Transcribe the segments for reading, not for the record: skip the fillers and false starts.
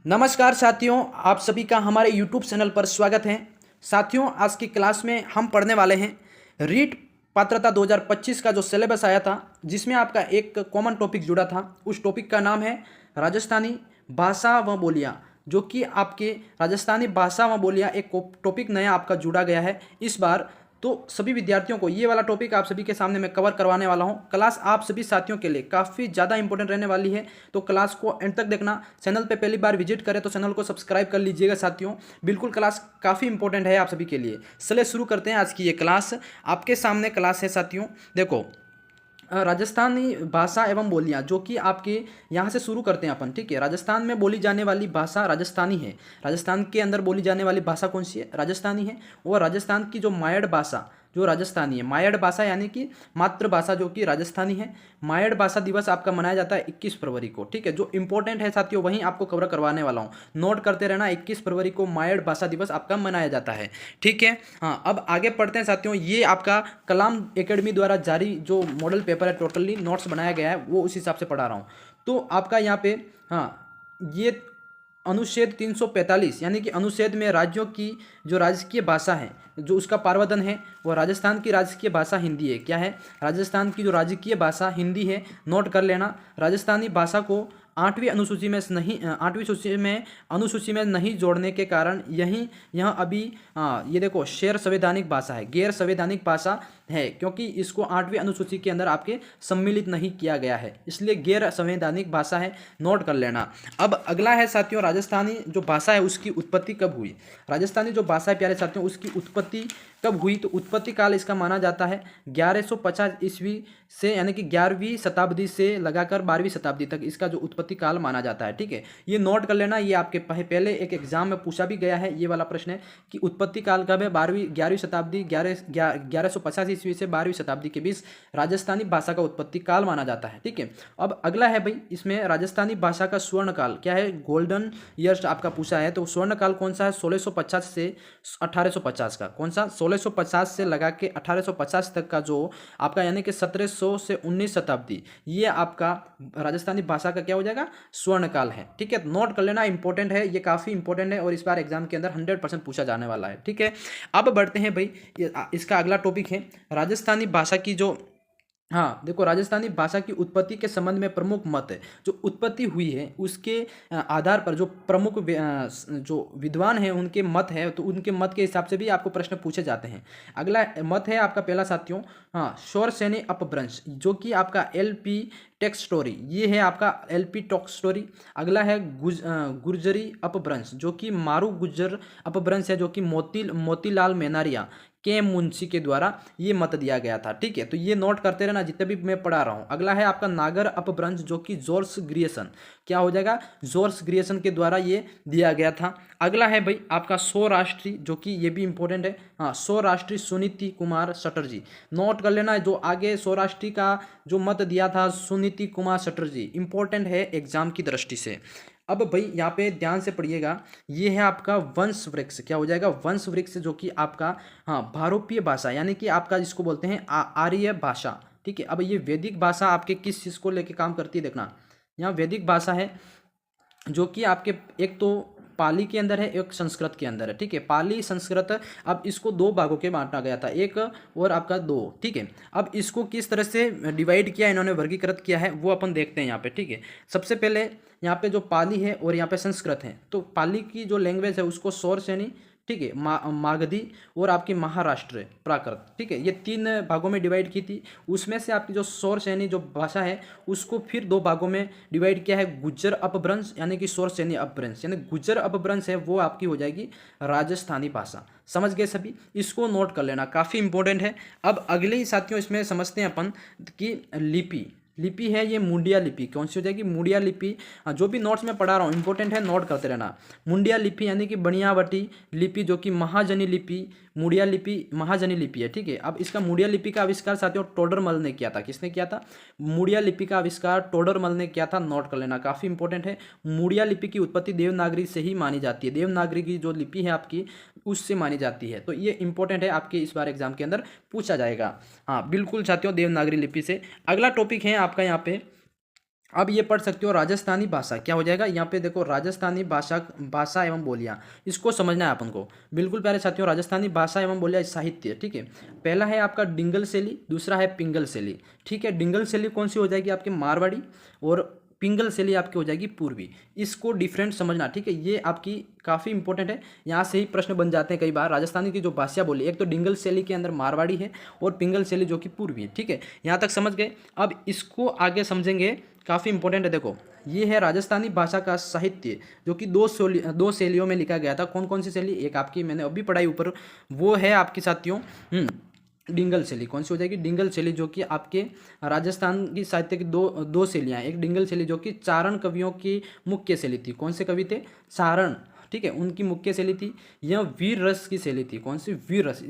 नमस्कार साथियों, आप सभी का हमारे YouTube चैनल पर स्वागत है। साथियों, आज की क्लास में हम पढ़ने वाले हैं रीट पात्रता 2025 का जो सिलेबस आया था, जिसमें आपका एक कॉमन टॉपिक जुड़ा था। उस टॉपिक का नाम है राजस्थानी भाषा व बोलियाँ, जो कि आपके राजस्थानी भाषा व बोलियाँ एक टॉपिक नया आपका जुड़ा गया है इस बार। तो सभी विद्यार्थियों को ये वाला टॉपिक आप सभी के सामने मैं कवर करवाने वाला हूँ। क्लास आप सभी साथियों के लिए काफ़ी ज़्यादा इंपॉर्टेंट रहने वाली है, तो क्लास को एंड तक देखना। चैनल पे पहली बार विजिट करें तो चैनल को सब्सक्राइब कर लीजिएगा साथियों। बिल्कुल क्लास काफ़ी इंपॉर्टेंट है आप सभी के लिए। चलिए शुरू करते हैं आज की ये क्लास। आपके सामने क्लास है साथियों, देखो राजस्थानी भाषा एवं बोलियाँ, जो कि आपके यहाँ से शुरू करते हैं अपन। ठीक है, राजस्थान में बोली जाने वाली भाषा राजस्थानी है। राजस्थान के अंदर बोली जाने वाली भाषा कौन सी है? राजस्थानी है। और राजस्थान की जो मायड़ भाषा जो राजस्थानी है, मायड़ भाषा यानी कि मातृभाषा जो कि राजस्थानी है। मायड़ भाषा दिवस आपका मनाया जाता है 21 फरवरी को। ठीक है, जो इंपॉर्टेंट है साथियों वहीं आपको कवर करवाने वाला हूँ, नोट करते रहना। 21 फरवरी को मायड़ भाषा दिवस आपका मनाया जाता है। ठीक है, हाँ, अब आगे पढ़ते हैं साथियों। ये आपका कलाम एकेडमी द्वारा जारी जो मॉडल पेपर है, टोटली नोट्स बनाया गया है, वो उस हिसाब से पढ़ा रहा हूँ। तो आपका यहाँ पे हाँ, ये अनुच्छेद 345 यानी कि अनुच्छेद में राज्यों की जो राजकीय भाषा है, जो उसका प्रावधान है, वो राजस्थान की राजकीय भाषा हिंदी है। क्या है? राजस्थान की जो राजकीय भाषा हिंदी है, नोट कर लेना। राजस्थानी भाषा को 8वीं अनुसूची में नहीं 8वीं अनुसूची में नहीं जोड़ने के कारण यह अभी ये देखो गैर संवैधानिक भाषा है, गैर संवैधानिक भाषा है, क्योंकि इसको 8वीं अनुसूची के अंदर आपके सम्मिलित नहीं किया गया है, इसलिए गैर संवैधानिक भाषा है, नोट कर लेना। अब अगला है साथियों, राजस्थानी जो भाषा है उसकी उत्पत्ति कब हुई? राजस्थानी जो भाषा है प्यारे साथियों, उसकी उत्पत्ति कब हुई? तो उत्पत्ति काल इसका माना जाता है 1150 ईस्वी से, यानी कि 11वीं शताब्दी से लगाकर 12वीं शताब्दी तक इसका जो उत्पत्ति काल माना जाता है। ठीक है, ये नोट कर लेना। ये आपके पहले एक एग्जाम में पूछा भी गया है, ये वाला प्रश्न है कि उत्पत्ति काल कब है? 11वीं शताब्दी, 1150 ईस्वी से 12वीं शताब्दी के बीच राजस्थानी भाषा का उत्पत्ति काल माना जाता है। ठीक है, अब अगला है भाई, इसमें राजस्थानी भाषा का स्वर्ण काल क्या है? गोल्डन ईयर्स आपका पूछा है, तो स्वर्ण काल कौन सा है? 1650 से 1850 का। कौन सा? 1650 से लगा के 1850 तक का जो आपका, यानी कि 1700 से 19 शताब्दी, ये आपका राजस्थानी भाषा का क्या हो जाएगा? स्वर्ण काल है। ठीक है, नोट कर लेना, इंपॉर्टेंट है, ये काफ़ी इंपॉर्टेंट है और इस बार एग्जाम के अंदर 100% पूछा जाने वाला है। ठीक है, अब बढ़ते हैं भाई, इसका अगला टॉपिक है राजस्थानी भाषा की जो हाँ, देखो राजस्थानी भाषा की उत्पत्ति के संबंध में प्रमुख मत है। जो उत्पत्ति हुई है उसके आधार पर जो प्रमुख जो विद्वान हैं उनके मत है, तो उनके मत के हिसाब से भी आपको प्रश्न पूछे जाते हैं। अगला मत है आपका पहला साथियों, हाँ, शौर सैनी अपभ्रंश, जो कि आपका LP टेक्स्ट स्टोरी, ये है आपका LP टेक्स्ट स्टोरी। अगला है गुर्जरी अपभ्रंश, जो कि मारू गुज्जर अपभ्रंश है, जो कि मोतीलाल मेनारिया के मुंशी के द्वारा ये मत दिया गया था। ठीक है, तो ये नोट करते रहना जितने भी मैं पढ़ा रहा हूँ। अगला है आपका नागर अपभ्रंश, जो कि जॉर्ज ग्रियर्सन, क्या हो जाएगा? जॉर्ज ग्रियर्सन के द्वारा ये दिया गया था। अगला है भाई आपका सौराष्ट्री, जो कि ये भी इंपॉर्टेंट है, हाँ, सौराष्ट्री सुनीति कुमार चटर्जी, नोट कर लेना। जो आगे सौराष्ट्री का जो मत दिया था सुनीति कुमार चटर्जी, इंपॉर्टेंट है एग्जाम की दृष्टि से। अब भाई यहाँ पे ध्यान से पढ़िएगा, ये है आपका वंश वृक्ष, क्या हो जाएगा? वंश वृक्ष, जो कि आपका हाँ भारोपीय भाषा, यानी कि आपका जिसको बोलते हैं आर्य भाषा। ठीक है, अब ये वैदिक भाषा आपके किस चीज़ को लेके काम करती है देखना। यहाँ वैदिक भाषा है जो कि आपके एक तो पाली के अंदर है, एक संस्कृत के अंदर है। ठीक है, पाली संस्कृत, अब इसको दो भागों के बांटा गया था, एक और आपका दो। ठीक है, अब इसको किस तरह से डिवाइड किया, इन्होंने वर्गीकृत किया है, वो अपन देखते हैं यहाँ पे। ठीक है, सबसे पहले यहाँ पे जो पाली है और यहाँ पे संस्कृत है, तो पाली की जो लैंग्वेज है उसको सौर सैनी, ठीक है, मागधी और आपकी महाराष्ट्र प्राकृत, ठीक है, ये 3 भागों में डिवाइड की थी। उसमें से आपकी जो सौर सैनी जो भाषा है उसको फिर 2 भागों में डिवाइड किया है, गुज्जर अपभ्रंश यानी कि सौर सैनी अपभ्रंश, यानी गुज्जर अपभ्रंश है वो आपकी हो जाएगी राजस्थानी भाषा। समझ गए सभी? इसको नोट कर लेना, काफ़ी इंपॉर्टेंट है। अब अगले ही साथियों इसमें समझते हैं अपन कि लिपि है, ये मुंडिया लिपि कौन सी हो जाएगी? मुंडिया लिपि। जो भी नोट्स में पढ़ा रहा हूँ इंपॉर्टेंट है, नोट करते रहना। मुंडिया लिपि यानी कि बनियावटी लिपि, जो कि महाजनी लिपि, मुंडिया लिपि महाजनी लिपि है। ठीक है, अब इसका मुंडिया लिपि का आविष्कार साथियों टोडरमल ने किया था। किसने किया था? मुंडिया लिपि का आविष्कार टोडरमल ने किया था, नोट कर लेना, काफ़ी इंपॉर्टेंट है। मुंडिया लिपि की उत्पत्ति देवनागरी से ही मानी जाती है, देवनागरी की जो लिपि है आपकी उससे मानी जाती है, तो ये इंपॉर्टेंट है, आपके इस बार एग्जाम के अंदर पूछा जाएगा। हाँ बिल्कुल साथियों, देवनागरी लिपि से। अगला टॉपिक है आपका यहाँ पे अब ये पढ़ सकते हो राजस्थानी भाषा क्या हो जाएगा यहाँ पे देखो, राजस्थानी भाषा भाषा एवं बोलियाँ, इसको समझना है अपन को। बिल्कुल प्यारे साथियों, राजस्थानी भाषा एवं बोलियाँ साहित्य, ठीक है। पहला है आपका डिंगल शैली, दूसरा है पिंगल शैली, ठीक है। डिंगल शैली कौन सी हो जाएगी आपके मारवाड़ी, और पिंगल शैली आपकी हो जाएगी पूर्वी। इसको डिफरेंट समझना, ठीक है। ये आपकी काफ़ी इंपॉर्टेंट है, यहाँ से ही प्रश्न बन जाते हैं कई बार। राजस्थानी की जो भाषा बोली, एक तो डिंगल शैली के अंदर मारवाड़ी है और पिंगल शैली जो कि पूर्वी है, ठीक है। यहाँ तक समझ गए। अब इसको आगे समझेंगे, काफ़ी इंपॉर्टेंट है। देखो ये है राजस्थानी भाषा का साहित्य, जो कि दो शैलियों में लिखा गया था। कौन कौन सी शैली, एक आपकी मैंने अभी पढ़ाई ऊपर, वो है आपकी साथियों डिंगल शैली। कौन सी हो जाएगी, डिंगल शैली, जो कि आपके राजस्थान की साहित्य की दो शैलियाँ। एक डिंगल शैली जो कि चारण कवियों की मुख्य शैली थी। कौन से कवि थे, चारण, ठीक है, उनकी मुख्य शैली थी। यह वीर रस की शैली थी। कौन सी, वीर रस,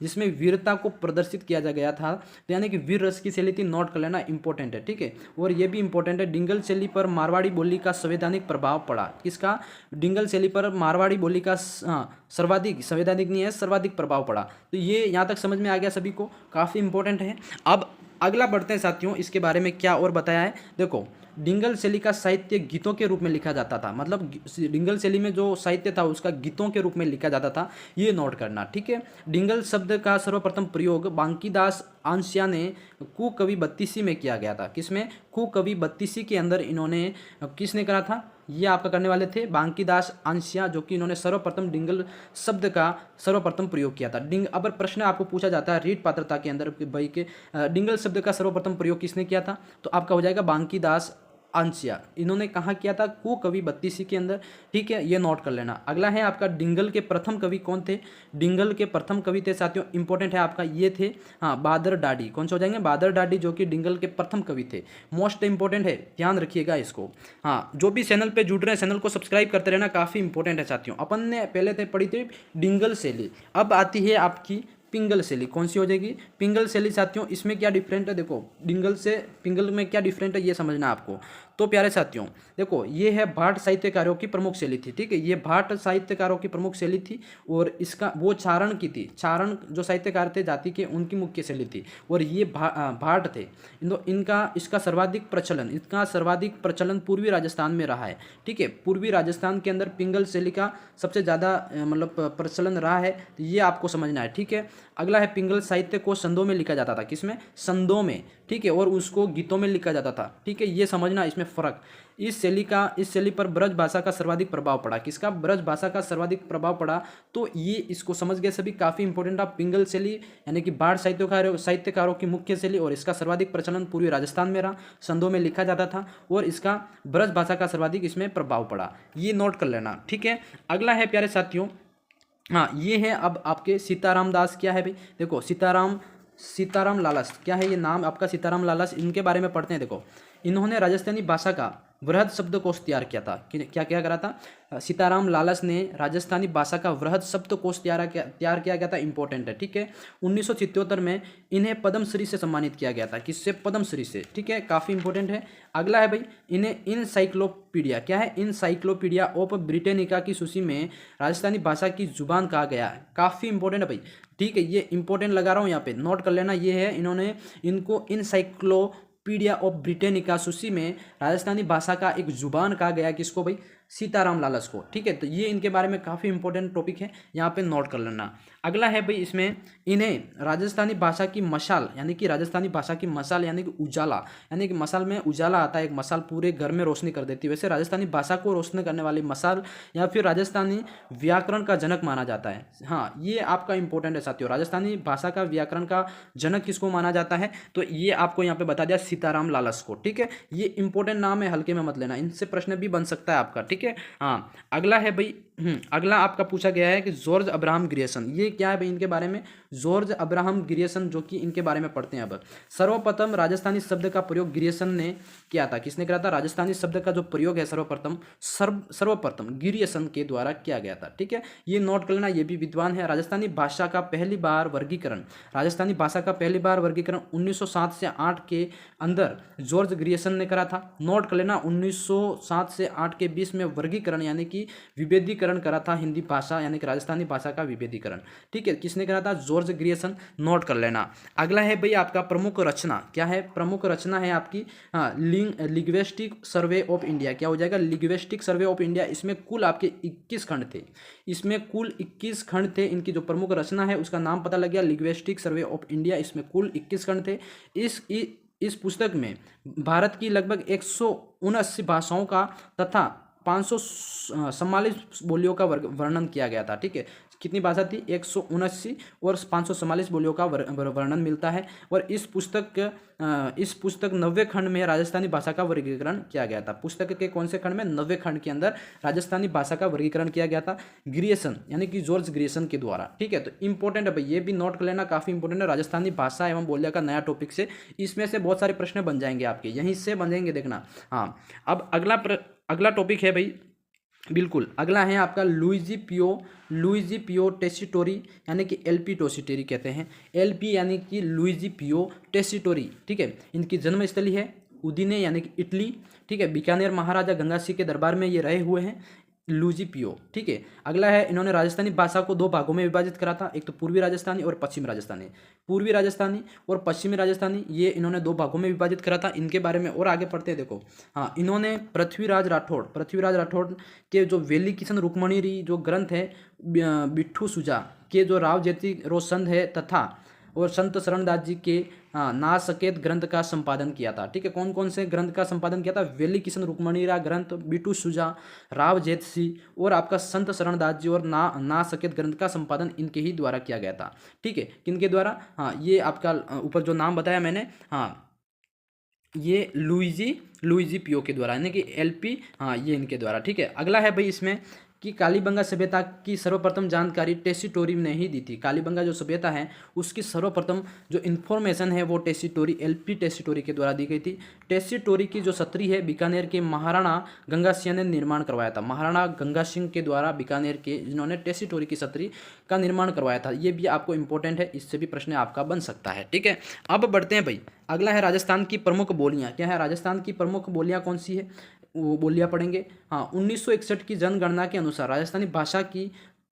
जिसमें वीरता को प्रदर्शित किया जा गया था, तो यानी कि वीर रस की शैली थी। नोट कर लेना, इंपॉर्टेंट है, ठीक है। और ये भी इंपॉर्टेंट है, डिंगल शैली पर मारवाड़ी बोली का संवैधानिक प्रभाव पड़ा। किसका, डिंगल शैली पर मारवाड़ी बोली का सर्वाधिक, संवैधानिक नहीं है, सर्वाधिक प्रभाव पड़ा। तो ये यहाँ तक समझ में आ गया सभी को, काफ़ी इंपॉर्टेंट है। अब अगला बढ़ते हैं साथियों, इसके बारे में क्या और बताया है। देखो डिंगल शैली का साहित्य गीतों के रूप में लिखा जाता था, मतलब डिंगल शैली में जो साहित्य था उसका गीतों के रूप में लिखा जाता था, ये नोट करना, ठीक है। डिंगल शब्द का सर्वप्रथम प्रयोग बांकीदास आंसिया ने कु कवि बत्तीसी में किया गया था। किसमें, कु कवि बत्तीसी के अंदर इन्होंने, किसने करा था, ये आपका करने वाले थे बांकीदास आंसिया, जो कि इन्होंने सर्वप्रथम डिंगल शब्द का सर्वप्रथम प्रयोग किया था। अब प्रश्न आपको पूछा जाता है रीट पात्रता के अंदर कि भाई के डिंगल शब्द का सर्वप्रथम प्रयोग किसने किया था, तो आपका हो जाएगा बांकीदास आंसिया। इन्होंने कहाँ किया था, कु कवि बत्तीसी के अंदर, ठीक है, ये नोट कर लेना। अगला है आपका डिंगल के प्रथम कवि कौन थे, डिंगल के प्रथम कवि थे साथियों, इंपॉर्टेंट है आपका, ये थे बहादुर डाडी। कौन से हो जाएंगे, बहादुर डाडी, जो कि डिंगल के प्रथम कवि थे। मोस्ट इंपॉर्टेंट है, ध्यान रखिएगा इसको। जो भी चैनल पे जुड़ रहे हैं, चैनल को सब्सक्राइब करते रहना, काफ़ी इंपॉर्टेंट है साथियों। अपन ने पहले थे पढ़ी थी डिंगल शैली, अब आती है आपकी पिंगल शैली। कौन सी हो जाएगी, पिंगल शैली साथियों। इसमें क्या डिफरेंट है, देखो डिंगल से पिंगल में क्या डिफरेंट है ये समझना आपको। तो प्यारे साथियों देखो, ये है भाट साहित्यकारों की प्रमुख शैली थी, ठीक है। ये भाट साहित्यकारों की प्रमुख शैली थी, और इसका वो चारण की थी। चारण जो साहित्यकार थे जाति के, उनकी मुख्य शैली थी, और ये भाट थे। इसका सर्वाधिक प्रचलन पूर्वी राजस्थान में रहा है, ठीक है। पूर्वी राजस्थान के अंदर पिंगल शैली का सबसे ज़्यादा मतलब प्रचलन रहा है, तो ये आपको समझना है, ठीक है। अगला है पिंगल साहित्य को संदों में लिखा जाता था। किसमें, संदों में, ठीक है, और उसको गीतों में लिखा जाता था, ठीक है। ये समझना इसमें फर्क। इस शैली पर ब्रज भाषा का सर्वाधिक प्रभाव पड़ा। किसका, ब्रज भाषा का सर्वाधिक प्रभाव पड़ा। तो ये इसको समझ गए सभी, काफ़ी इंपॉर्टेंट है। पिंगल शैली यानी कि भाट साहित्यकारों की मुख्य शैली, और इसका सर्वाधिक प्रचलन पूर्वी राजस्थान में रहा, संदों में लिखा जाता था, और इसका ब्रज भाषा का सर्वाधिक इसमें प्रभाव पड़ा। ये नोट कर लेना, ठीक है। अगला है प्यारे साथियों, ये है अब आपके सीताराम दास। क्या है भाई, देखो सीताराम लालस, क्या है ये नाम आपका, सीताराम लालस। इनके बारे में पढ़ते हैं। देखो इन्होंने राजस्थानी भाषा का वृहद शब्दकोश तैयार किया था। क्या क्या करा था, सीताराम लालस ने राजस्थानी भाषा का वृहद शब्दकोश तैयार किया गया था, इंपॉर्टेंट है, ठीक है। 1977 में इन्हें पद्मश्री से सम्मानित किया गया था। किससे, पद्मश्री से, ठीक है, काफ़ी इंपॉर्टेंट है। अगला है भाई, इन्हें इनसाइक्लोपीडिया, क्या है, इनसाइक्लोपीडिया ऑफ ब्रिटेनिका की सूची में राजस्थानी भाषा की जुबान कहा गया है। काफ़ी इंपॉर्टेंट है भाई, ठीक है। ये इंपॉर्टेंट लगा रहा हूँ यहाँ पे, नोट कर लेना। ये है, इन्होंने इनको इनसाइक्लोपीडिया ऑफ ब्रिटेनिका सूची में राजस्थानी भाषा का एक जुबान कहा गया। किसको भाई, सीताराम लालस को, ठीक है। तो ये इनके बारे में काफ़ी इंपॉर्टेंट टॉपिक है, यहाँ पे नोट कर लेना। अगला है भाई, इसमें इन्हें राजस्थानी भाषा की मशाल यानी कि उजाला, यानी कि मसाल में उजाला आता है, एक मसाल पूरे घर में रोशनी कर देती है। वैसे राजस्थानी भाषा को रोशन करने वाली मसाल या फिर राजस्थानी व्याकरण का जनक माना जाता है। हाँ, ये आपका इंपॉर्टेंट है साथियों, राजस्थानी भाषा का व्याकरण का जनक किसको माना जाता है, तो ये आपको यहाँ पे बता दिया, सीताराम लालस को, ठीक है। ये इंपॉर्टेंट नाम है, हल्के में मत लेना, इनसे प्रश्न भी बन सकता है आपका, ठीक है। हाँ, अगला है भाई, अगला आपका पूछा गया है कि जॉर्ज अब्राहम ग्रियर्सन। ये क्या है भाई, इनके बारे में, जॉर्ज अब्राहम ग्रियर्सन, जो कि इनके बारे में पढ़ते हैं। अब सर्वप्रथम राजस्थानी शब्द का प्रयोग ग्रियर्सन ने किया था। किसने करा था, राजस्थानी शब्द का जो प्रयोग है सर्वप्रथम ग्रियर्सन के द्वारा किया गया था, ठीक है। ये नोट कर लेना, ये भी विद्वान है। राजस्थानी भाषा का पहली बार वर्गीकरण 1907 से 8 के अंदर जॉर्ज ग्रियर्सन ने करा था। नोट कर लेना, 1907 से 8 के बीच में वर्गीकरण यानी कि विभेदीकरण विभेदीकरण करा था हिंदी भाषा यानी कि राजस्थानी भाषा का विभेदीकरण, ठीक है, किसने करा था? जॉर्ज ग्रियर्सन, नोट कर लेना। अगला है भाई आपका प्रमुख रचना, क्या है? प्रमुख रचना है आपकी लिंग्विस्टिक सर्वे ऑफ इंडिया, क्या हो जाएगा? Linguistic survey of India. इसमें कुल आपके 21 खंड थे, इसमें कुल 21 खंड थे। इनकी जो प्रमुख रचना है उसका नाम पता लग गया, लिंग्विस्टिक सर्वे ऑफ इंडिया। इसमें कुल 21 खंड थे। इस पुस्तक में भारत की लगभग 179 भाषाओं का तथा 544 बोलियों का वर्णन किया गया था, ठीक है। कितनी भाषा थी? 179 और 544 बोलियों का वर्णन मिलता है। और इस पुस्तक 90 खंड में राजस्थानी भाषा का वर्गीकरण किया गया था। पुस्तक के कौन से खंड में? 90 खंड के अंदर राजस्थानी भाषा का वर्गीकरण किया गया था ग्रियर्सन यानी कि जॉर्ज ग्रियर्सन के द्वारा, ठीक है। तो इंपॉर्टेंट है भाई, ये भी नोट कर लेना, काफी इंपॉर्टेंट है। राजस्थानी भाषा एवं बोलियां का नया टॉपिक से इसमें से बहुत सारे प्रश्न बन जाएंगे आपके, यहीं से बनेंगे, देखना। हाँ, अब अगला टॉपिक है भाई, बिल्कुल अगला है आपका लुइजी पियो टेसिटोरी यानी कि एलपी टोसिटोरी कहते हैं। एलपी यानी कि लुइजी पियो टेसिटोरी, ठीक है। इनकी जन्मस्थली है उदिने यानी कि इटली, ठीक है। बीकानेर महाराजा गंगा सिंह के दरबार में ये रहे हुए हैं लुइजी पियो, ठीक है। अगला है, इन्होंने राजस्थानी भाषा को 2 भागों में विभाजित करा था, एक तो पूर्वी राजस्थानी और पश्चिमी राजस्थानी। पूर्वी राजस्थानी और पश्चिमी राजस्थानी ये इन्होंने 2 भागों में विभाजित करा था। इनके बारे में और आगे पढ़ते हैं, देखो। हाँ, इन्होंने पृथ्वीराज राठौड़ के जो वेली किशन रुक्मणी जो ग्रंथ है, बिट्ठू सुजा के जो राव जेती रोसंद है तथा और संत शरणदास जी के ना सकेत ग्रंथ का संपादन किया था, ठीक है। कौन कौन से ग्रंथ का संपादन किया था? वेली किशन रुक्मणीरा ग्रंथ, बिट्टू सुजा, राव जेतसी और आपका संत शरणदास जी और ना सकेत ग्रंथ का संपादन इनके ही द्वारा किया गया था, ठीक है। किनके द्वारा? हाँ, ये आपका ऊपर जो नाम बताया मैंने, हाँ, ये लुइजी पियो के द्वारा यानी कि एलपी, हाँ, ये इनके द्वारा, ठीक है। अगला है भाई इसमें कि कालीबंगा सभ्यता की सर्वप्रथम जानकारी टेसिटोरी ने ही दी थी। कालीबंगा जो सभ्यता है उसकी सर्वप्रथम जो इन्फॉर्मेशन है वो एलपी टेसिटोरी के द्वारा दी गई थी। टेसिटोरी की जो सत्री है बीकानेर के महाराणा गंगा सिंह ने निर्माण करवाया था। महाराणा गंगा सिंह के द्वारा बीकानेर के जिन्होंने टेसिटोरी की सत्री का निर्माण करवाया था। ये भी आपको इंपॉर्टेंट है, इससे भी प्रश्न आपका बन सकता है, ठीक है। अब बढ़ते हैं भाई, अगला है राजस्थान की प्रमुख बोलियाँ। क्या है? राजस्थान की प्रमुख बोलियाँ कौन सी है वो बोलियाँ पढ़ेंगे। हाँ, 1961 की जनगणना के अनुसार राजस्थानी भाषा की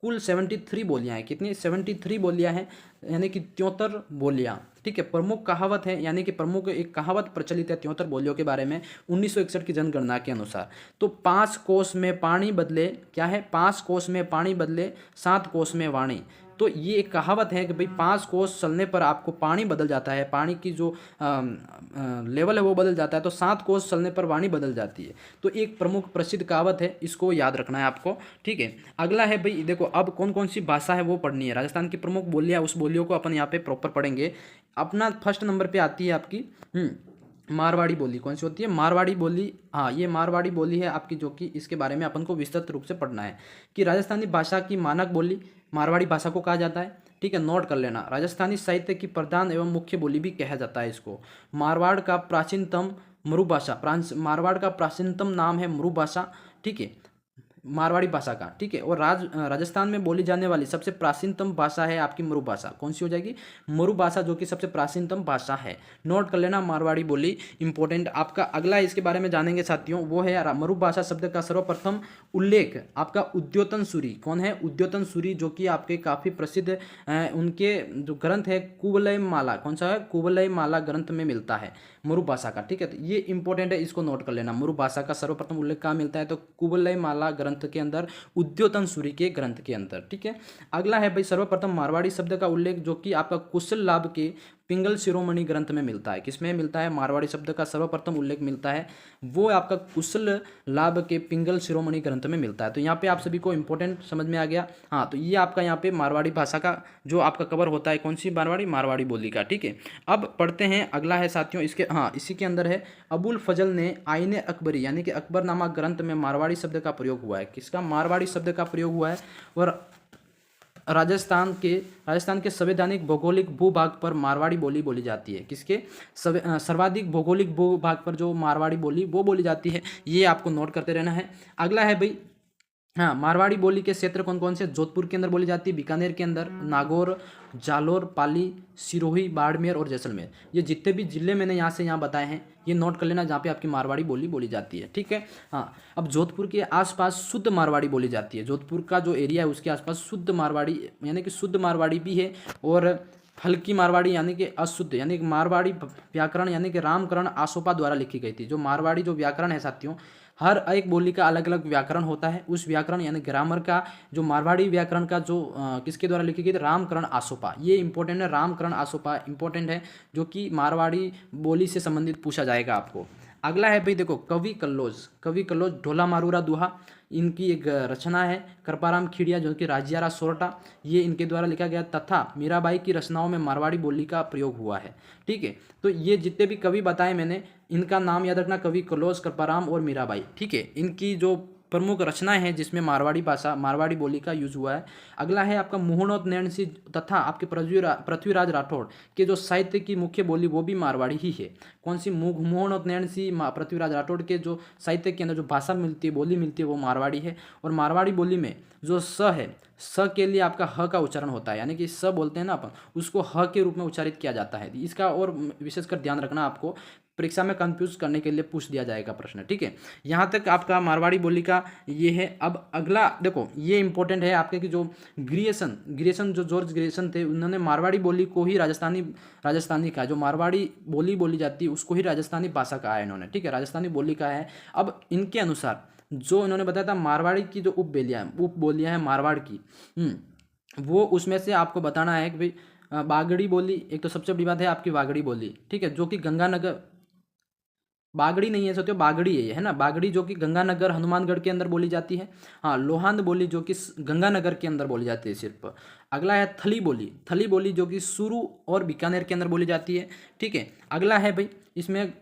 कुल 73 बोलियाँ हैं। कितनी? 73 बोलियाँ हैं यानी कि 73 बोलियाँ, ठीक है। प्रमुख कहावत है यानी कि प्रमुख एक कहावत प्रचलित है 73 बोलियों के बारे में 1961 की जनगणना के अनुसार। तो 5 कोस में पानी बदले, क्या है? 5 कोस में पानी बदले 7 कोस में वाणी। तो ये एक कहावत है कि भाई 5 कोस चलने पर आपको पानी बदल जाता है, पानी की जो लेवल है वो बदल जाता है, तो 7 कोस चलने पर वाणी बदल जाती है। तो एक प्रमुख प्रसिद्ध कहावत है, इसको याद रखना है आपको, ठीक है। अगला है भाई, देखो अब कौन कौन सी भाषा है वो पढ़नी है। राजस्थान की प्रमुख बोलियाँ, उस बोलियों को अपन यहाँ पे प्रॉपर पढ़ेंगे। अपना फर्स्ट नंबर पे आती है आपकी मारवाड़ी बोली। कौन सी होती है? मारवाड़ी बोली। हाँ, ये मारवाड़ी बोली है आपकी, जो कि इसके बारे में अपन को विस्तृत रूप से पढ़ना है कि राजस्थानी भाषा की मानक बोली मारवाड़ी भाषा को कहा जाता है, ठीक है। नोट कर लेना। राजस्थानी साहित्य की प्रधान एवं मुख्य बोली भी कहा जाता है इसको। मारवाड़ का प्राचीनतम मरुभाषा, मारवाड़ का प्राचीनतम नाम है मरुभाषा, ठीक है, मारवाड़ी भाषा का, ठीक है। और राजस्थान में बोली जाने वाली सबसे प्राचीनतम भाषा है आपकी मरुभाषा। कौन सी हो जाएगी? मरुभाषा, जो कि सबसे प्राचीनतम भाषा है। नोट कर लेना, मारवाड़ी बोली इंपॉर्टेंट आपका। अगला इसके बारे में जानेंगे साथियों, वो है मरुभाषा शब्द का सर्वप्रथम उल्लेख आपका उद्योतन सूरी। कौन है? उद्योतन सूरी, जो कि आपके काफ़ी प्रसिद्ध उनके जो ग्रंथ है कुवलय माला। कौन सा है? कुवलय माला ग्रंथ में मिलता है मरुभाषा का, ठीक है। तो ये इंपॉर्टेंट है, इसको नोट कर लेना। मरुभाषा का सर्वप्रथम उल्लेख कहाँ मिलता है? तो कुवलय माला ग्रंथ के अंदर, उद्योतन सूरी के ग्रंथ के अंदर, ठीक है। अगला है भाई, सर्वप्रथम मारवाड़ी शब्द का उल्लेख जो कि आपका कुशल लाभ के पिंगल शिरोमणि ग्रंथ में मिलता है। किसमें मिलता है? मारवाड़ी शब्द का सर्वप्रथम उल्लेख मिलता है वो आपका कुशल लाभ के पिंगल शिरोमणि ग्रंथ में मिलता है। तो यहाँ पे आप सभी को इंपॉर्टेंट समझ में आ गया। हाँ, तो ये आपका यहाँ पे मारवाड़ी भाषा का जो आपका कवर होता है, कौन सी? मारवाड़ी बोली का, ठीक है। अब पढ़ते हैं, अगला है साथियों इसके, हाँ, इसी के अंदर है अबुल फजल ने आईने अकबरी यानी कि अकबरनामा ग्रंथ में मारवाड़ी शब्द का प्रयोग हुआ है। किसका? मारवाड़ी शब्द का प्रयोग हुआ है। और राजस्थान के संवैधानिक भौगोलिक भूभाग पर मारवाड़ी बोली जाती है। किसके? सर्वाधिक भौगोलिक भूभाग पर जो मारवाड़ी बोली वो बोली जाती है। ये आपको नोट करते रहना है। अगला है भाई, हाँ, मारवाड़ी बोली के क्षेत्र कौन कौन से? जोधपुर के अंदर बोली जाती है, बीकानेर के अंदर, नागौर, जालोर, पाली, सिरोही, बाड़मेर और जैसलमेर। ये जितने भी जिले मैंने यहाँ से यहाँ बताए हैं ये नोट कर लेना, जहाँ पे आपकी मारवाड़ी बोली बोली जाती है, ठीक है। हाँ, अब जोधपुर के आसपास शुद्ध मारवाड़ी बोली जाती है। जोधपुर का जो एरिया है उसके आसपास शुद्ध मारवाड़ी यानी कि शुद्ध मारवाड़ी भी है, और हल्की मारवाड़ी यानी कि अशुद्ध, यानी कि मारवाड़ी व्याकरण यानी कि रामकरण आसोपा द्वारा लिखी गई थी। जो मारवाड़ी जो व्याकरण है साथियों, हर एक बोली का अलग अलग व्याकरण होता है। उस व्याकरण यानी ग्रामर का जो मारवाड़ी व्याकरण का जो किसके द्वारा लिखी गई थी? रामकरण आसोपा। ये इंपॉर्टेंट है, रामकरण आसोपा इंपॉर्टेंट है, जो कि मारवाड़ी बोली से संबंधित पूछा जाएगा आपको। अगला है भाई देखो, कवि कल्लोज। कवि कल्लोज ढोला मारूरा दुहा, इनकी एक रचना है। कृपाराम खिड़िया जो कि राजियारा सोरठा, ये इनके द्वारा लिखा गया, तथा मीराबाई की रचनाओं में मारवाड़ी बोली का प्रयोग हुआ है, ठीक है। तो ये जितने भी कवि बताए मैंने, इनका नाम याद रखना, कवि कल्लोज, कृपाराम और मीराबाई, ठीक है। इनकी जो प्रमुख रचनाएं हैं जिसमें मारवाड़ी भाषा मारवाड़ी बोली का यूज हुआ है। अगला है आपका मुहूर्त नैन सिंह तथा आपके पृथ्वीराज राठौड़ के जो साहित्य की मुख्य बोली वो भी मारवाड़ी ही है। कौन सी? मुहूर्त नैन सिंह पृथ्वीराज राठौड़ के जो साहित्य के अंदर जो भाषा मिलती है, बोली मिलती है, वो मारवाड़ी है। और मारवाड़ी बोली में जो स है, स के लिए आपका ह का उच्चारण होता है, यानी कि स बोलते हैं ना अपन, उसको ह के रूप में उच्चारित किया जाता है। इसका और विशेषकर ध्यान रखना, आपको परीक्षा में कंफ्यूज करने के लिए पूछ दिया जाएगा प्रश्न, ठीक है। यहाँ तक आपका मारवाड़ी बोली का ये है। अब अगला देखो, ये इंपॉर्टेंट है आपके कि जो ग्रियर्सन जो जॉर्ज ग्रियर्सन थे, उन्होंने मारवाड़ी बोली को ही राजस्थानी का जो मारवाड़ी बोली बोली जाती है उसको ही राजस्थानी भाषा कहा है इन्होंने, ठीक है, राजस्थानी बोली कहा है। अब इनके अनुसार जो इन्होंने बताया था मारवाड़ी की जो उपबोलियाँ हैं मारवाड़ की, वो उसमें से आपको बताना है कि भाई बागड़ी बोली एक तो सबसे बड़ी बात है आपकी बागड़ी बोली, ठीक है, जो कि गंगानगर, बागड़ी नहीं है सोचो, बागड़ी है ये, है ना, बागड़ी जो कि गंगानगर हनुमानगढ़ के अंदर बोली जाती है। हाँ, लोहांद बोली जो कि गंगानगर के अंदर बोली जाती है सिर्फ। अगला है थली बोली जो कि सुरू और बीकानेर के अंदर बोली जाती है, ठीक है। अगला है भाई इसमें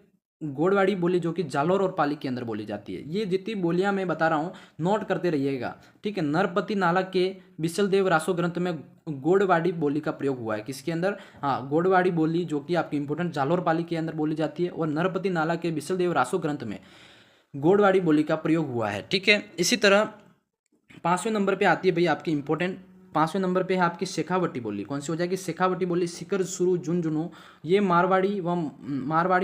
गोड़वाड़ी बोली जो कि जालोर और पाली के अंदर बोली जाती है। ये जितनी बोलियां मैं बता रहा हूँ नोट करते रहिएगा, ठीक है। नरपति नाला के बिसलदेव रासो ग्रंथ में गोड़वाड़ी बोली का प्रयोग हुआ है। किसके अंदर? हाँ, गोड़वाड़ी बोली जो कि आपकी इंपोर्टेंट जालोर पाली के अंदर बोली जाती है, और नरपति नाला के बिसलदेव रासो ग्रंथ में गोड़वाड़ी बोली का प्रयोग हुआ है, ठीक है। इसी तरह 5वें नंबर पे आती है भाई आपकी इंपॉर्टेंट, 5वें नंबर पे है आपकी शेखावटी बोली। कौन सी हो जाएगी? शेखावटी बोली। शिकर शुरू झुंझुनू, ये मारवाड़ी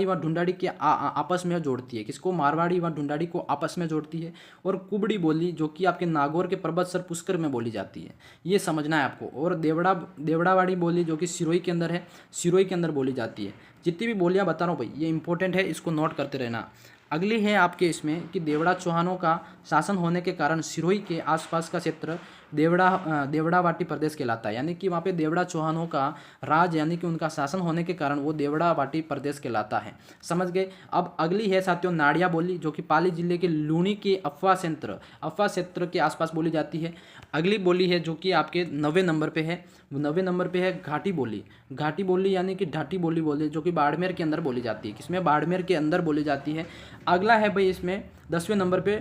व ढूंढाड़ी के आपस में जोड़ती है। किसको? मारवाड़ी व ढूंढाड़ी को आपस में जोड़ती है। और कुबड़ी बोली जो कि आपके नागौर के पर्वत सर पुष्कर में बोली जाती है, ये समझना है आपको। और देवड़ावाड़ी बोली जो कि सिरोही के अंदर है, सिरोही के अंदर बोली जाती है। जितनी भी बोलियाँ बता रहा हूँ भाई ये इंपॉर्टेंट है, इसको नोट करते रहना। अगली है आपके इसमें कि देवड़ा चौहानों का शासन होने के कारण सिरोही के आसपास का क्षेत्र देवड़ावाटी प्रदेश कहलाता है, यानी कि वहाँ पे देवड़ा चौहानों का राज यानी कि उनका शासन होने के कारण वो देवड़ावाटी प्रदेश कहलाता है। समझ गए? अब अगली है साथियों नाड़िया बोली जो कि पाली जिले के लूणी के अफवाह क्षेत्र के आसपास बोली जाती है। अगली बोली है जो कि आपके 90 नंबर पे है, 90 नंबर पे है घाटी बोली यानी कि ढाटी बोली जो कि बाड़मेर के अंदर बोली जाती है। किसमें? बाड़मेर के अंदर बोली जाती है। अगला है भाई इसमें 10वें नंबर पे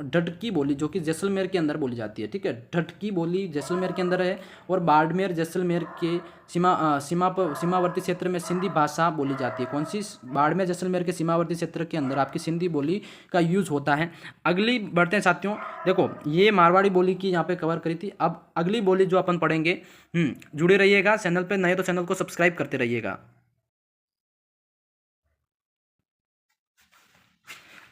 ढटकी बोली जो कि जैसलमेर के अंदर बोली जाती है, ठीक है। ढटकी बोली जैसलमेर के अंदर है, और बाड़मेर जैसलमेर के सीमावर्ती क्षेत्र में सिंधी भाषा बोली जाती है। कौन सी? बाड़मेर जैसलमेर के सीमावर्ती क्षेत्र के अंदर आपकी सिंधी बोली का यूज होता है। अगली बढ़ते हैं साथियों, देखो ये मारवाड़ी बोली की यहाँ पे कवर करी थी। अब अगली बोली जो अपन पढ़ेंगे, जुड़े रहिएगा चैनल पे, नए तो चैनल को सब्सक्राइब करते रहिएगा।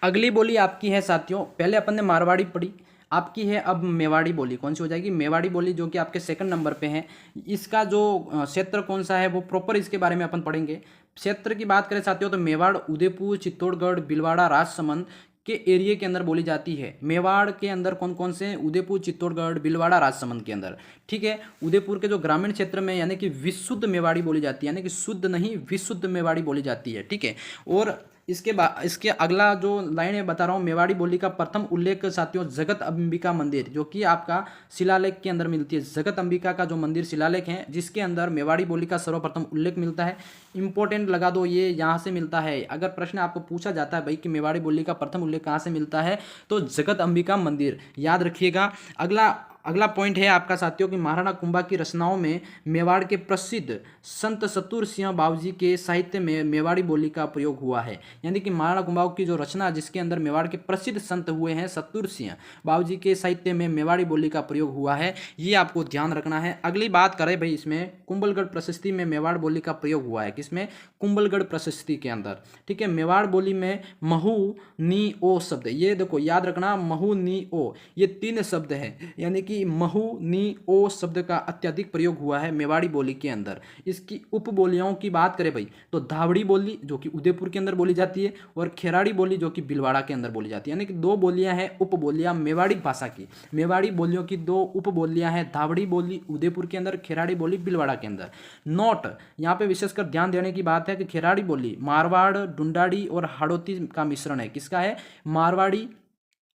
अगली बोली आपकी है साथियों, पहले अपन ने मारवाड़ी पढ़ी, आपकी है अब मेवाड़ी बोली। कौन सी हो जाएगी? मेवाड़ी बोली जो कि आपके सेकंड नंबर पे है। इसका जो क्षेत्र कौन सा है वो प्रॉपर इसके बारे में अपन पढ़ेंगे। क्षेत्र की बात करें साथियों तो मेवाड़, उदयपुर, चित्तौड़गढ़, भीलवाड़ा, राजसमंद के एरिया के अंदर बोली जाती है। मेवाड़ के अंदर कौन कौन से? उदयपुर, चित्तौड़गढ़, भीलवाड़ा, राजसमंद के अंदर, ठीक है। उदयपुर के जो ग्रामीण क्षेत्र में यानी कि विशुद्ध मेवाड़ी बोली जाती है, यानी कि शुद्ध नहीं विशुद्ध मेवाड़ी बोली जाती है, ठीक है। और इसके अगला जो लाइन है बता रहा हूँ, मेवाड़ी बोली का प्रथम उल्लेख साथियों जगत अंबिका मंदिर जो कि आपका शिलालेख के अंदर मिलती है। जगत अंबिका का जो मंदिर शिलालेख है जिसके अंदर मेवाड़ी बोली का सर्वप्रथम उल्लेख मिलता है। इंपॉर्टेंट लगा दो, ये यहाँ से मिलता है। अगर प्रश्न आपको पूछा जाता है भाई कि मेवाड़ी बोली का प्रथम उल्लेख कहाँ से मिलता है, तो जगत अंबिका मंदिर याद रखिएगा। अगला अगला पॉइंट है आपका साथियों कि महाराणा कुंभा की रचनाओं में मेवाड़ के प्रसिद्ध संत सतुर सिंह बाबूजी के साहित्य में मेवाड़ी बोली का प्रयोग हुआ है। यानी कि महाराणा कुंभा की जो रचना जिसके अंदर मेवाड़ के प्रसिद्ध संत हुए हैं सतुर सिंह बाबूजी के साहित्य में मेवाड़ी बोली का प्रयोग हुआ है, ये आपको ध्यान रखना है। अगली बात करें भाई, इसमें कुंभलगढ़ प्रशस्ति में मेवाड़ बोली का प्रयोग हुआ है। किसमें? कुंभलगढ़ प्रशस्ति के अंदर। ठीक है, मेवाड़ बोली में महू नी ओ शब्द, ये देखो याद रखना, महू नी ओ, ये 3 शब्द है। यानी कि महू नी ओ शब्द का अत्यधिक प्रयोग हुआ है मेवाड़ी बोली के अंदर। इसकी उपबोलियों की बात करें भाई तो धावड़ी बोली जो कि उदयपुर के अंदर बोली जाती है और खेराड़ी बोली जो कि भीलवाड़ा के अंदर बोली जाती है। यानी कि 2 बोलियां हैं उपबोलियां मेवाड़ी भाषा की। मेवाड़ी बोलियों की 2 उपबोलियां हैं, धावड़ी बोली उदयपुर के अंदर, खेराड़ी बोली भीलवाड़ा के अंदर। नोट यहाँ पे विशेषकर ध्यान देने की बात है कि खेराड़ी बोली मारवाड़, डुंडाड़ी और हाड़ौती का मिश्रण है। किसका है? मारवाड़ी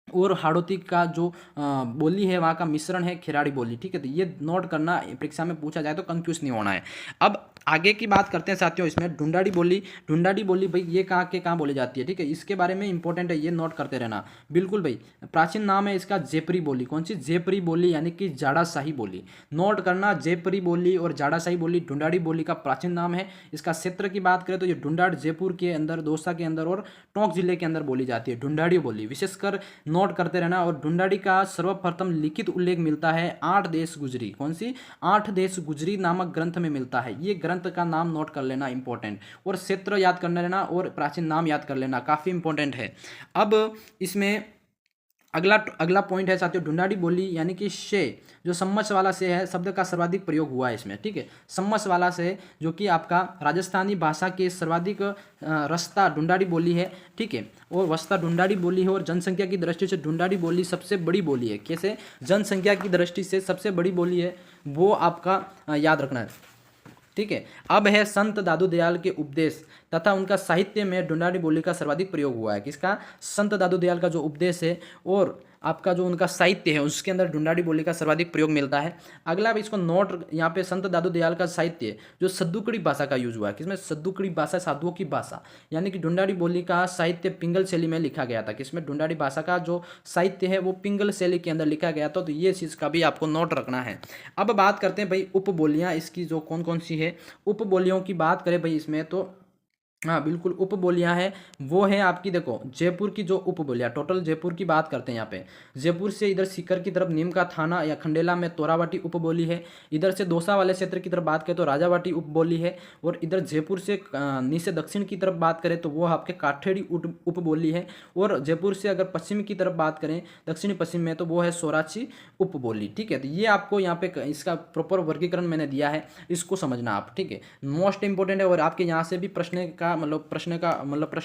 और हाड़ौती का जो बोली है वहाँ का मिश्रण है खेराड़ी बोली। ठीक है, तो ये नोट करना, परीक्षा में पूछा जाए तो कंफ्यूज नहीं होना है। अब आगे की बात करते हैं साथियों, इसमें ढूंढाड़ी बोली। ढूंढाड़ी बोली भाई ये कहाँ के कहाँ बोली जाती है? ठीक है, इसके बारे में इंपॉर्टेंट है, ये नोट करते रहना। बिल्कुल भाई, प्राचीन नाम है इसका जेपरी बोली। कौन सी? जेपरी बोली, यानी कि जाड़ाशाही बोली। नोट करना, जेपरी बोली और जाड़ाशाही बोली ढूंढाड़ी बोली का प्राचीन नाम है। इसका क्षेत्र की बात करें तो ये ढूंढाड़ जयपुर के अंदर, दौसा के अंदर और टोंक जिले के अंदर बोली जाती है ढूंढाड़ी बोली। विशेषकर नोट करते रहना। और ढूंढाड़ी का सर्वप्रथम लिखित उल्लेख मिलता है 8 देश गुजरी। कौन सी? 8 देश गुजरी नामक ग्रंथ में मिलता है। ये ग्रंथ का नाम नोट कर लेना, इंपॉर्टेंट। और क्षेत्र याद करना लेना और प्राचीन नाम याद कर लेना, काफी इंपॉर्टेंट है। अब इसमें अगला पॉइंट है साथियों, ढूंढाड़ी बोली यानी कि शे, जो सम्मस वाला से है शब्द का सर्वाधिक प्रयोग हुआ है इसमें। ठीक है, सम्मस वाला से जो कि आपका राजस्थानी भाषा के सर्वाधिक रस्ता ढूंढाड़ी बोली है। ठीक है, और वस्ता ढूंढाड़ी बोली है और जनसंख्या की दृष्टि से ढूंढाड़ी बोली सबसे बड़ी बोली है। कैसे? जनसंख्या की दृष्टि से सबसे बड़ी बोली है, वो आपका याद रखना है। ठीक है, अब है संत दादू दयाल के उपदेश तथा उनका साहित्य में ढूंढाड़ी बोली का सर्वाधिक प्रयोग हुआ है। किसका? संत दादू दयाल का जो उपदेश है और आपका जो उनका साहित्य है उसके अंदर ढूंढाड़ी बोली का सर्वाधिक प्रयोग मिलता है। अगला भी इसको नोट, यहाँ पे संत दादू दयाल का साहित्य जो सद्दुकड़ी भाषा का यूज हुआ है। किसमें? सद्दुकड़ी भाषा, साधुओं की भाषा। यानी कि ढूंढाड़ी बोली का साहित्य पिंगल शैली में लिखा गया था। किसमें? ढूंढाड़ी भाषा का जो साहित्य है वो पिंगल शैली के अंदर लिखा गया था। तो ये चीज़ का भी आपको नोट रखना है। अब बात करते हैं भाई उपबोलियाँ, इसकी जो कौन कौन सी है। उपबोलियों की बात करें भाई इसमें तो हाँ बिल्कुल, उपबोलियाँ हैं वो है आपकी, देखो जयपुर की जो उपबोलियाँ, टोटल जयपुर की बात करते हैं यहाँ पे। जयपुर से इधर सीकर की तरफ नीम का थाना या खंडेला में तोरावाटी उपबोली है। इधर से दौसा वाले क्षेत्र की तरफ बात करें तो राजावाटी उपबोली है। और इधर जयपुर से नीचे दक्षिण की तरफ बात करें तो वो आपके काठेड़ी उपबोली है। और जयपुर से अगर पश्चिम की तरफ बात करें, दक्षिणी पश्चिम में, तो वो है सौराची उपबोली। ठीक है, तो ये आपको यहाँ पे इसका प्रॉपर वर्गीकरण मैंने दिया है, इसको समझना आप। ठीक है, मोस्ट इंपॉर्टेंट है और आपके यहाँ से भी प्रश्न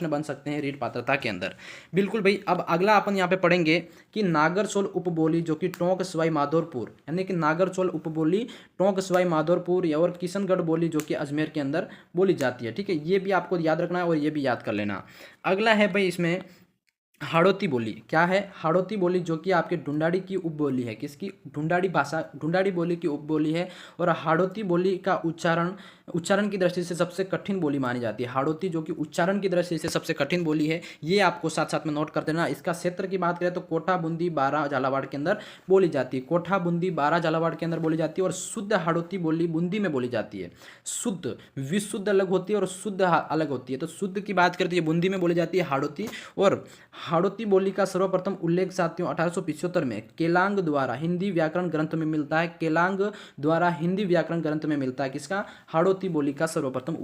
बन सकते हैं रीट पात्रता के अंदर। बिल्कुल भाई, अब अगला अपन यहाँ पे पढ़ेंगे कि नागरचोल उपबोली जो कि टोंक सवाई माधोपुर, यानी कि नागरचोल उपबोली टोंक सवाई माधोपुर या और किशनगढ़ बोली जो कि अजमेर के अंदर बोली जाती है। ठीक है, ये भी आपको याद रखना है और ये भी याद कर लेना। अगला है भाई इसमें हाड़ौती बोली। क्या है? हाड़ौती बोली जो कि आपके ढूंढाड़ी की उपबोली है। किसकी? ढूंढाड़ी भाषा, ढूंढाड़ी बोली की उपबोली है। और हाड़ौती बोली का उच्चारण की दृष्टि से सबसे कठिन बोली मानी जाती है। हाड़ौती जो कि उच्चारण की दृष्टि से सबसे कठिन बोली है, ये आपको साथ साथ में नोट कर देना। इसका क्षेत्र की बात करें तो कोठा, बूंदी, बारा, झालावाड़ के अंदर बोली जाती है। कोठा, बूंदी, बारा, झालावाड़ के अंदर बोली जाती है। और शुद्ध हाड़ौती बोली बूंदी में बोली जाती है। शुद्ध, विशुद्ध अलग होती है और शुद्ध अलग होती है। तो शुद्ध की बात करें तो ये बूंदी में बोली जाती है हाड़ौती। और हाड़ौती बोली का सर्वप्रथम उल्लेख साथियों 1875 में केलांग द्वारा हिंदी व्याकरण ग्रंथ में मिलता है। केलांग द्वारा हिंदी व्याकरण ग्रंथ में मिलता है। किसका? हाड़ौती बोली का सर्वप्रथम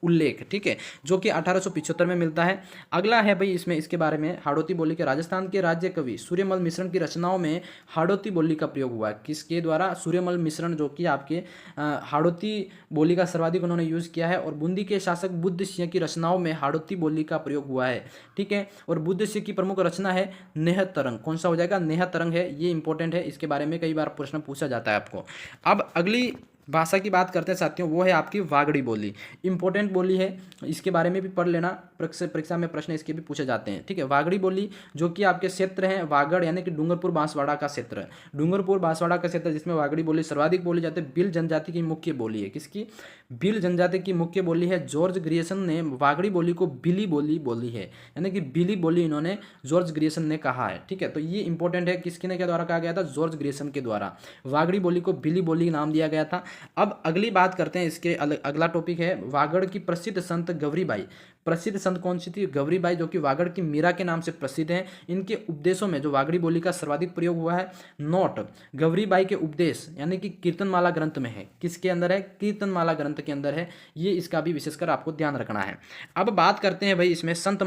उल्लेख। ठीक है, जो कि 1875 में मिलता है। अगला है भाई इसमें, इसके बारे में हाड़ौती बोली के राजस्थान के राज्य कवि सूर्यमल मिश्रण की रचनाओं में हाड़ौती बोली का प्रयोग हुआ है। किसके द्वारा? सूर्यमल मिश्रण, जो कि आपके हाड़ौती बोली का सर्वाधिक उन्होंने यूज किया है। और बूंदी के शासक बुद्ध सिंह की रचनाओं में हाड़ौती बोली का प्रयोग हुआ है। ठीक है, और बुद्ध सिंह की प्रमुख रचना है नेह तरंग। कौन सा हो जाएगा? नेह तरंग है, ये इंपॉर्टेंट है, इसके बारे में कई बार प्रश्न पूछा जाता है आपको। अब अगली भाषा की बात करते हैं साथियों, वो है आपकी वागड़ी बोली। इंपॉर्टेंट बोली है, इसके बारे में भी पढ़ लेना, परीक्षा में प्रश्न इसके भी पूछे जाते हैं। ठीक है, वागड़ी बोली जो कि आपके क्षेत्र है वागड़ यानी कि डूंगरपुर बांसवाड़ा का क्षेत्र है, डूंगरपुर बांसवाड़ा का क्षेत्र जिसमें वागड़ी बोली सर्वाधिक बोली जाती है। भील जनजाति की मुख्य बोली है, किसकी? भील जनजाति की मुख्य बोली है। जॉर्ज ग्रियर्सन ने वागड़ी बोली को बिली बोली बोली है, यानी कि बिली बोली इन्होंने जॉर्ज ग्रियर्सन ने कहा है। ठीक है, तो ये इंपॉर्टेंट है, किसके ने के द्वारा कहा गया था? जॉर्ज ग्रियर्सन के द्वारा वागड़ी बोली को बिली बोली नाम दिया गया था। अब अगली बात करते हैं, इसके अगला टॉपिक है वागड़ की प्रसिद्ध संत गौरीबाई। प्रसिद्ध संत कौन सी थी? गौरीबाई, जो कि वागड़ की मीरा के नाम से प्रसिद्ध हैं। इनके उपदेशों में जो वागड़ी बोली का सर्वाधिक प्रयोग हुआ है, नोट गौरीबाई के उपदेश यानी कि कीर्तनमाला ग्रंथ में है। किसके अंदर है? कीर्तनमाला ग्रंथ के अंदर है। ये इसका भी विशेषकर आपको ध्यान रखना है। अब बात करते हैं भाई इसमें संत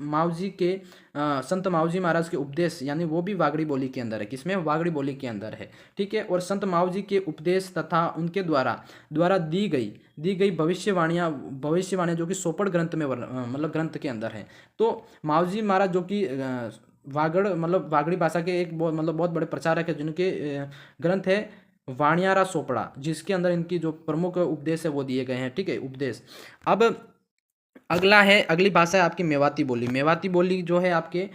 माऊजी के संत माऊजी महाराज के उपदेश, यानी वो भी वागड़ी बोली के अंदर है। किसमें? वागड़ी बोली के अंदर है। ठीक है, और संत माऊजी के उपदेश तथा उनके द्वारा दी गई भविष्यवाणियाँ जो कि सोपड़ ग्रंथ में मतलब ग्रंथ के अंदर है। तो माऊजी महाराज जो कि वागड़ी भाषा के एक बहुत बड़े प्रचारक है, जिनके ग्रंथ है वाणियारा सोपड़ा, जिसके अंदर इनकी जो प्रमुख उपदेश है वो दिए गए हैं। ठीक है, उपदेश। अब अगली भाषा है आपकी मेवाती बोली। मेवाती बोली जो है आपके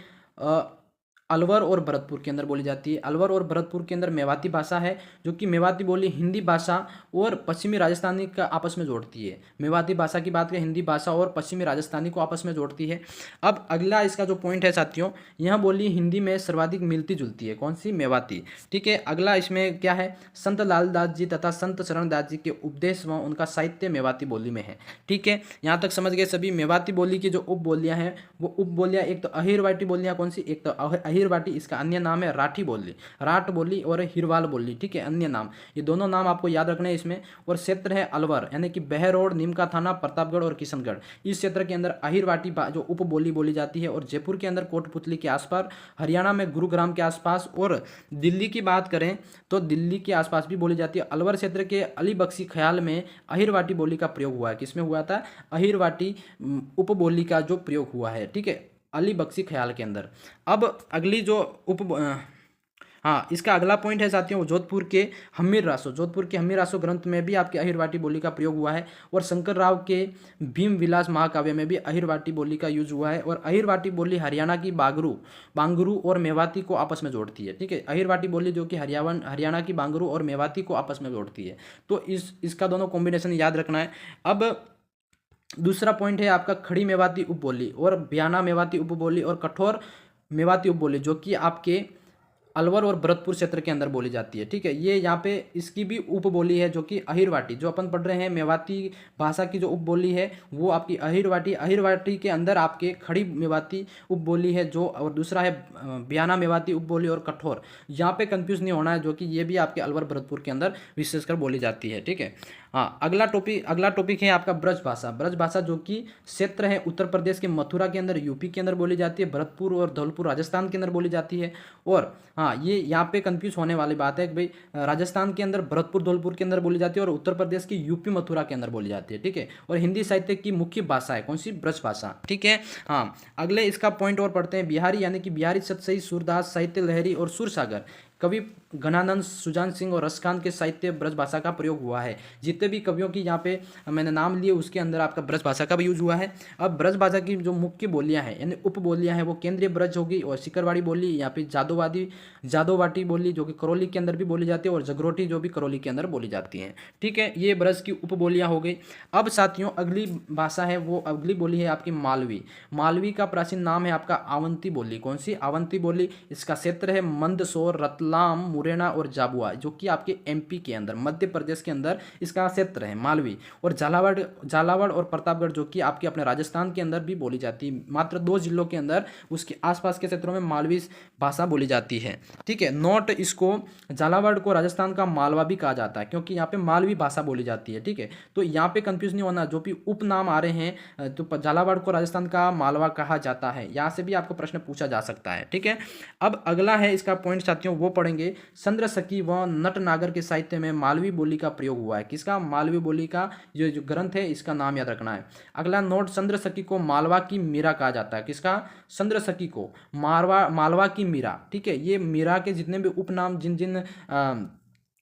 अलवर और भरतपुर के अंदर बोली जाती है। अलवर और भरतपुर के अंदर मेवाती भाषा है, जो कि मेवाती बोली हिंदी भाषा और पश्चिमी राजस्थानी का आपस में जोड़ती है। मेवाती भाषा की बात करें, हिंदी भाषा और पश्चिमी राजस्थानी को आपस में जोड़ती है। अब अगला इसका जो पॉइंट है साथियों, यह बोली हिंदी में सर्वाधिक मिलती जुलती है। कौन सी? मेवाती। ठीक है, अगला इसमें क्या है? संत लालदास जी तथा संत शरणदास जी के उपदेश व उनका साहित्य मेवाती बोली में है। ठीक है, यहाँ तक समझ गए सभी। मेवाती बोली की जो उप बोलियाँ हैं, वो उप बोलियाँ एक तो अहिरवाटी बोलियाँ, कौन सी? एक तो अहिरवाटी, इसका अन्य नाम है राठी बोली, राठ बोली और हिरवाल बोली। ठीक है, अन्य नाम, ये दोनों नाम आपको याद रखने हैं इसमें। और क्षेत्र है अलवर यानी कि बहरोड, नीमका थाना, प्रतापगढ़ और किशनगढ़। इस क्षेत्र के अंदर अहिरवाटी जो उप बोली बोली जाती है। और जयपुर के अंदर कोटपुतली के आसपास, हरियाणा में गुरुग्राम के आसपास, और दिल्ली की बात करें तो दिल्ली के आसपास भी बोली जाती है। अलवर क्षेत्र के अली बख्शी ख्याल में अहिरवाटी बोली का प्रयोग हुआ है। किसमें हुआ था? अहिरवाटी उप बोली का जो प्रयोग हुआ है। ठीक है, अली बख्शी ख्याल के अंदर। अब अगली जो इसका अगला पॉइंट है साथियों, जोधपुर के हमीर रासो ग्रंथ में भी आपके अहिरवाटी बोली का प्रयोग हुआ है। और शंकर राव के भीम विलास महाकाव्य में भी अहिरवाटी बोली का यूज हुआ है। और अहिरवाटी बोली हरियाणा की बांगरू और मेवाती को आपस में जोड़ती है। ठीक है, अहिरवाटी बोली जो कि हरियाणा की बांगरू और मेवाती को आपस में जोड़ती है। तो इसका दोनों कॉम्बिनेशन याद रखना है। अब दूसरा पॉइंट है आपका खड़ी मेवाती उपबोली और ब्याना मेवाती उपबोली और कठोर मेवाती उपबोली, जो कि आपके अलवर और भरतपुर क्षेत्र के अंदर बोली जाती है। ठीक है, ये यहाँ पे इसकी भी उपबोली है, जो कि अहिरवाटी, जो अपन पढ़ रहे हैं मेवाती भाषा की जो उपबोली है वो आपकी अहिरवाटी के अंदर आपके खड़ी मेवाती उपबोली है जो, और दूसरा है ब्याना मेवाती उपबोली और कठोर। यहाँ पे कंफ्यूज नहीं होना है, जो कि ये भी आपके अलवर भरतपुर के अंदर विशेषकर बोली जाती है। ठीक है, हाँ, अगला टॉपिक है आपका ब्रज भाषा जो कि क्षेत्र है उत्तर प्रदेश के मथुरा के अंदर, यूपी के अंदर बोली जाती है। भरतपुर और धौलपुर राजस्थान के अंदर बोली जाती है। और हाँ, ये यहाँ पे कंफ्यूज होने वाली बात है कि भाई राजस्थान के अंदर भरतपुर धौलपुर के अंदर बोली जाती है और उत्तर प्रदेश की यूपी मथुरा के अंदर बोली जाती है। ठीक है, और हिंदी साहित्य की मुख्य भाषा है कौन सी? ब्रज भाषा। ठीक है, हाँ, अगले इसका पॉइंट और पढ़ते हैं। बिहारी यानी कि बिहारी सतसई, सूरदास, साहित्य लहरी और सुरसागर, कवि घनानंद, सुजान सिंह और रसकांत के साहित्य ब्रज भाषा का प्रयोग हुआ है। जितने भी कवियों की यहाँ पे मैंने नाम लिए उसके अंदर आपका ब्रज भाषा का भी यूज हुआ है। अब ब्रज भाषा की जो मुख्य बोलियाँ हैं यानी उप बोलियाँ हैं, वो केंद्रीय ब्रज होगी और सिकरवाड़ी बोली या फिर जादोवाटी बोली जो कि करौली के अंदर भी बोली जाती है, और जगरोटी जो भी करौली के अंदर बोली जाती है। ठीक है, ये ब्रज की उप बोलियाँ हो गई। अब साथियों अगली भाषा है, वो अगली बोली है आपकी मालवी का प्राचीन नाम है आपका आवंती बोली। कौन सी? आवंती बोली। इसका क्षेत्र है मंदसौर, रतलाम, मुरैना और जाबुआ, जो कि आपके एमपी के अंदर, मध्य प्रदेश के अंदर इसका क्षेत्र है मालवी। और झालावाड़ और प्रतापगढ़ जो कि आपके अपने राजस्थान के अंदर भी बोली जाती है। मात्र 2 जिलों के अंदर उसके आसपास के क्षेत्रों में मालवी भाषा बोली जाती है। ठीक है, नोट इसको झालावाड़ को राजस्थान का मालवा भी कहा जाता है, क्योंकि यहाँ पे मालवी भाषा बोली जाती है। ठीक है, तो यहाँ पे कंफ्यूज नहीं होना, जो भी उपनाम आ रहे हैं तो झालावाड़ को राजस्थान का मालवा कहा जाता है। यहाँ से भी आपको प्रश्न पूछा जा सकता है। ठीक है, अब अगला है इसका पॉइंट साथियों, वो पढ़ेंगे। चंद्रसखी व नटनागर के साहित्य में मालवी बोली का प्रयोग हुआ है। किसका? मालवी बोली का जो ग्रंथ है इसका नाम याद रखना है। अगला नोट, चंद्रसखी को मालवा की मीरा कहा जाता है। किसका? चंद्रसखी को मालवा की मीरा। ठीक है, ये मीरा के जितने भी उपनाम जिन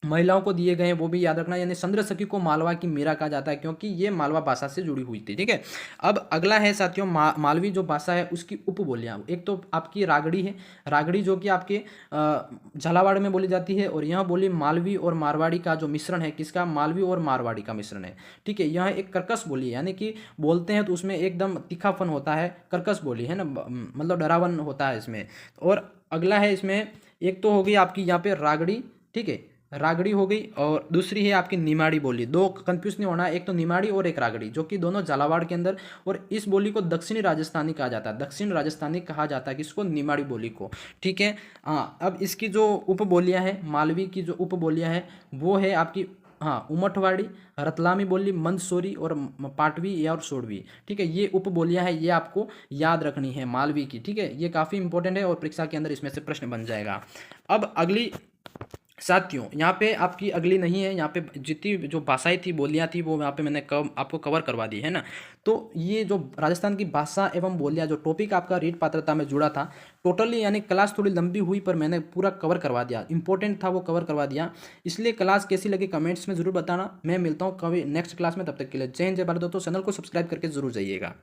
महिलाओं को दिए गए हैं वो भी याद रखना, यानी चंद्र सखी को मालवा की मीरा कहा जाता है क्योंकि ये मालवा भाषा से जुड़ी हुई थी। ठीक है, अब अगला है साथियों मालवी जो भाषा है उसकी उपबोलियाँ। एक तो आपकी रागड़ी है, रागड़ी जो कि आपके झालावाड़ में बोली जाती है, और यह बोली मालवी और मारवाड़ी का जो मिश्रण है, किसका, मालवी और मारवाड़ी का मिश्रण है। ठीक है, यह एक कर्कश बोली है, यानी कि बोलते हैं तो उसमें एकदम तीखापन होता है, कर्कश बोली है ना, मतलब डरावन होता है इसमें। और अगला है इसमें, एक तो हो गई आपकी यहाँ पे रागड़ी, ठीक है, रागड़ी हो गई, और दूसरी है आपकी निमाड़ी बोली। दो कंफ्यूज नहीं होना, एक तो निमाड़ी और एक रागड़ी, जो कि दोनों झालावाड़ के अंदर, और इस बोली को दक्षिणी राजस्थानी कहा जाता है, दक्षिण राजस्थानी कहा जाता है किसको, निमाड़ी बोली को। ठीक है, हाँ, अब इसकी जो उपबोलियाँ हैं, मालवी की जो उपबोलियाँ हैं वो है आपकी, हाँ, उमठवाड़ी, रतलामी बोली, मंदसौरी और पाटवी या और सोडवी। ठीक है, ये उपबोलियाँ हैं, ये आपको याद रखनी है मालवी की। ठीक है, ये काफ़ी इंपॉर्टेंट है और परीक्षा के अंदर इसमें से प्रश्न बन जाएगा। अब अगली साथियों, यहाँ पे आपकी अगली नहीं है, यहाँ पे जितनी जो भाषाएं थी, बोलियाँ थी, वो यहाँ पे मैंने आपको कवर करवा दी है ना। तो ये जो राजस्थान की भाषा एवं बोलियाँ जो टॉपिक आपका रीट पात्रता में जुड़ा था, टोटली यानी क्लास थोड़ी लंबी हुई पर मैंने पूरा कवर करवा दिया, इंपॉर्टेंट था वो कवर करवा दिया। इसलिए क्लास कैसी लगी कमेंट्स में ज़रूर बताना। मैं मिलता हूँ कभी नेक्स्ट क्लास में, तब तक के लिए जय हिंद जय भारत दोस्तों। चैनल को सब्सक्राइब करके जरूर जाइएगा।